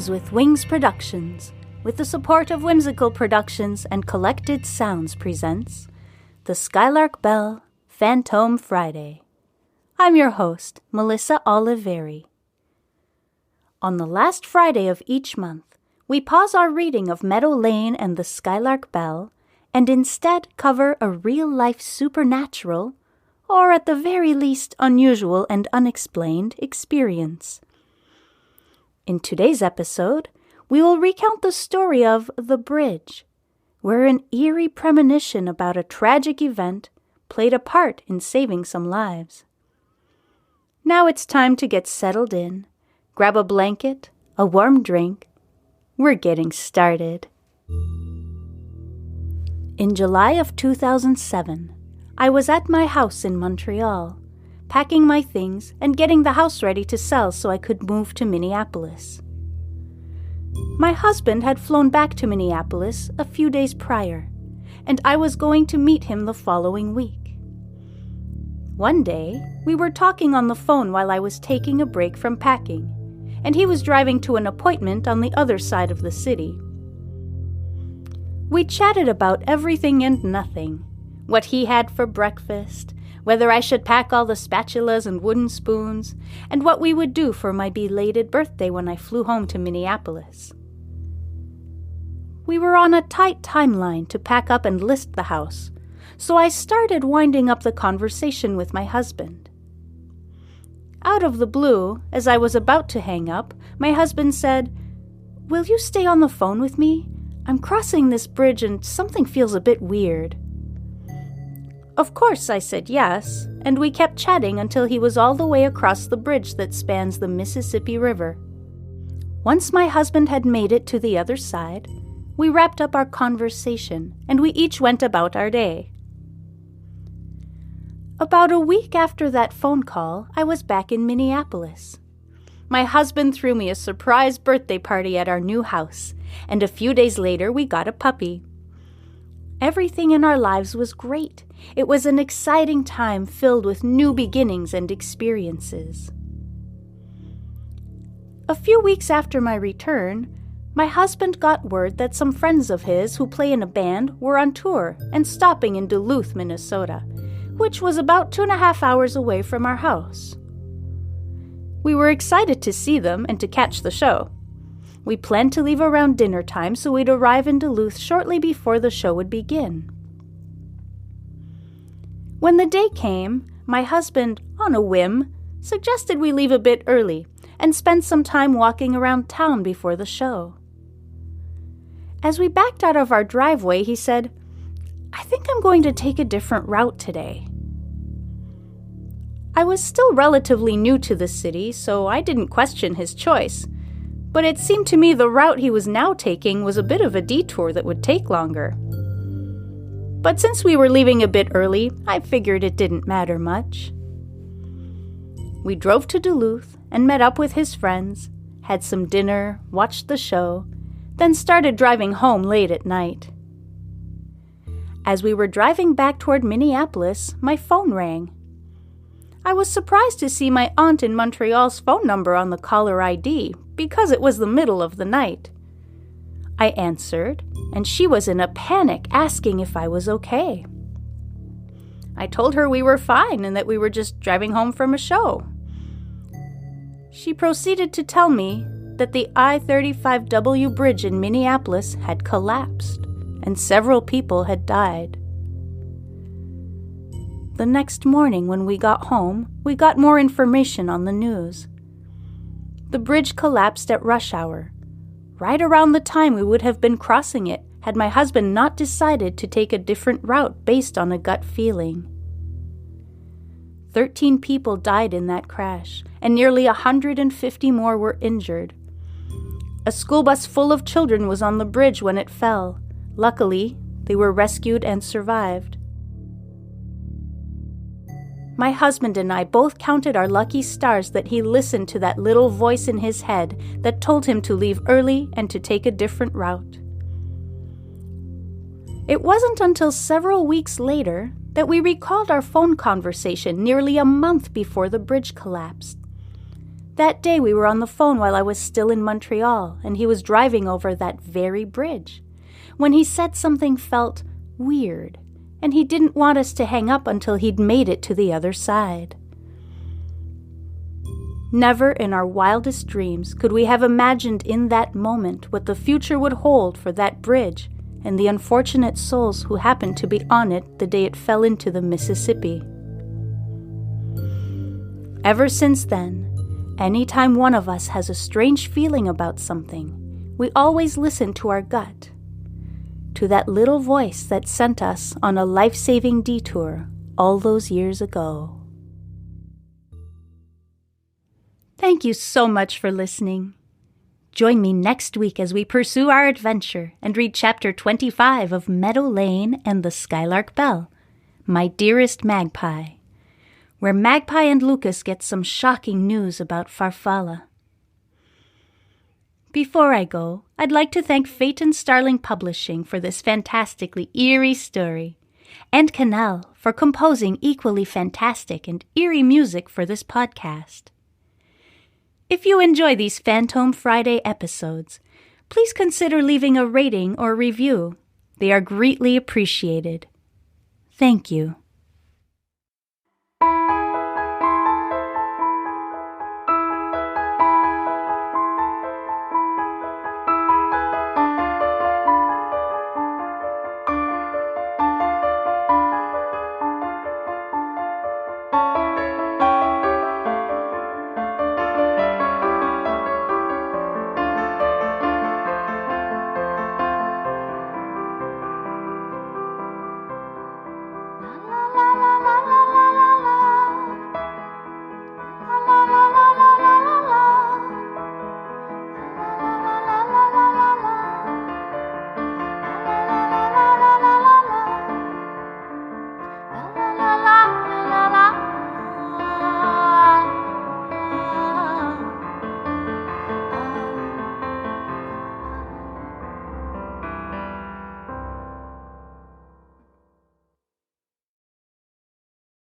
Tales with Wings Productions, with the support of Whimsical Productions and Collected Sounds presents the Skylark Bell, Fantôme Friday. I'm your host, Melissa Oliveri. On the last Friday of each month, we pause our reading of Meadow Lane and the Skylark Bell and instead cover a real-life supernatural, or at the very least unusual and unexplained, experience. In today's episode, we will recount the story of The Bridge, where an eerie premonition about a tragic event played a part in saving some lives. Now it's time to get settled in, grab a blanket, a warm drink. We're getting started. In July of 2007, I was at my house in Montreal, packing my things and getting the house ready to sell so I could move to Minneapolis. My husband had flown back to Minneapolis a few days prior, and I was going to meet him the following week. One day, we were talking on the phone while I was taking a break from packing, and he was driving to an appointment on the other side of the city. We chatted about everything and nothing, what he had for breakfast, whether I should pack all the spatulas and wooden spoons, and what we would do for my belated birthday when I flew home to Minneapolis. We were on a tight timeline to pack up and list the house, so I started winding up the conversation with my husband. Out of the blue, as I was about to hang up, my husband said, "Will you stay on the phone with me? I'm crossing this bridge and something feels a bit weird." Of course, I said yes, and we kept chatting until he was all the way across the bridge that spans the Mississippi River. Once my husband had made it to the other side, we wrapped up our conversation, and we each went about our day. About a week after that phone call, I was back in Minneapolis. My husband threw me a surprise birthday party at our new house, and a few days later we got a puppy. Everything in our lives was great. It was an exciting time filled with new beginnings and experiences. A few weeks after my return, my husband got word that some friends of his who play in a band were on tour and stopping in Duluth, Minnesota, which was about 2.5 hours away from our house. We were excited to see them and to catch the show. We planned to leave around dinner time so we'd arrive in Duluth shortly before the show would begin. When the day came, my husband, on a whim, suggested we leave a bit early and spend some time walking around town before the show. As we backed out of our driveway, he said, "I think I'm going to take a different route today." I was still relatively new to the city, so I didn't question his choice. But it seemed to me the route he was now taking was a bit of a detour that would take longer. But since we were leaving a bit early, I figured it didn't matter much. We drove to Duluth and met up with his friends, had some dinner, watched the show, then started driving home late at night. As we were driving back toward Minneapolis, my phone rang. I was surprised to see my aunt in Montreal's phone number on the caller ID, because it was the middle of the night. I answered, and she was in a panic asking if I was okay. I told her we were fine and that we were just driving home from a show. She proceeded to tell me that the I-35W bridge in Minneapolis had collapsed and several people had died. The next morning when we got home, we got more information on the news. The bridge collapsed at rush hour, right around the time we would have been crossing it had my husband not decided to take a different route based on a gut feeling. 13 people died in that crash, and nearly 150 more were injured. A school bus full of children was on the bridge when it fell. Luckily, they were rescued and survived. My husband and I both counted our lucky stars that he listened to that little voice in his head that told him to leave early and to take a different route. It wasn't until several weeks later that we recalled our phone conversation nearly a month before the bridge collapsed. That day we were on the phone while I was still in Montreal, and he was driving over that very bridge, when he said something felt weird, and he didn't want us to hang up until he'd made it to the other side. Never in our wildest dreams could we have imagined in that moment what the future would hold for that bridge and the unfortunate souls who happened to be on it the day it fell into the Mississippi. Ever since then, anytime one of us has a strange feeling about something, we always listen to our gut, to that little voice that sent us on a life-saving detour all those years ago. Thank you so much for listening. Join me next week as we pursue our adventure and read Chapter 25 of Meadow Lane and the Skylark Bell, My Dearest Magpie, where Magpie and Lucas get some shocking news about Farfalla. Before I go, I'd like to thank Phaeton Starling Publishing for this fantastically eerie story, and Canal for composing equally fantastic and eerie music for this podcast. If you enjoy these Fantôme Friday episodes, please consider leaving a rating or review. They are greatly appreciated. Thank you.